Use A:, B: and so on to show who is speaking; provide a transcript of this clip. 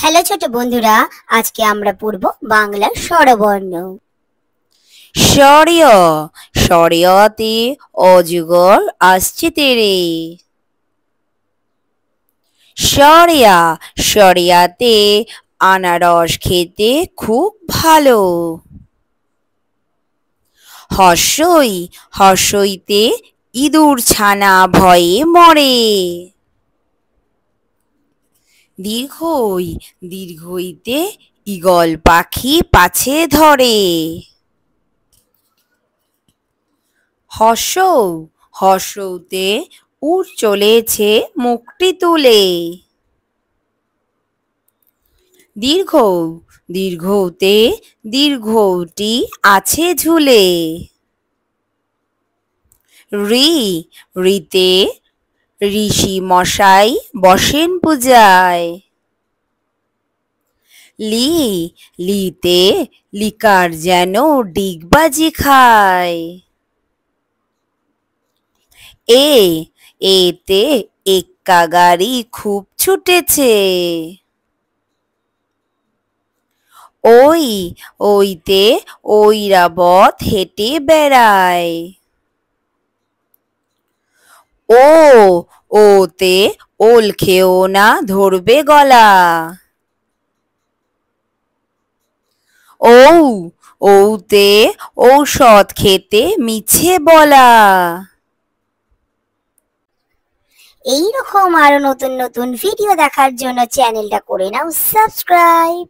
A: Hello ছোট বন্ধুরা, আজকে আমরা পড়ব বাংলা স্বরবর্ণ।
B: স্বরীয় স্বরীয়তে অজগর আসছে তেরে। স্বরিয়া স্বরিয়াতে আনারস খেতে খুব ভালো। হর্ষই হর্ষইতে ইঁদুর ছানা ভয়ে মরে। দীর্ঘই দীর্ঘইতে ঈগল পাখি পাছে ধরে। হর্ষৌ হর্ষৌতে উট চলেছে মুখটি তুলে। দীর্ঘৌ দীর্ঘৌতে দীর্ঘৌটি আছে ঝুলে। ঋ ঋতে ঋষি মশাই বসেন পূজায়। লি লিতে লিকার যেন ডিগবাজি খায়। এতে এক্কা গাড়ি খুব ছুটেছে। ওইতে ঐরাবত হেঁটে বেড়ায়। ওতে ওল খেও না ধরবে গলা। ওতে ঔষধ খেতে মিছে বলা।
A: এই রকম আরো নতুন নতুন ভিডিও দেখার জন্য চ্যানেলটা করে নাও সাবস্ক্রাইব।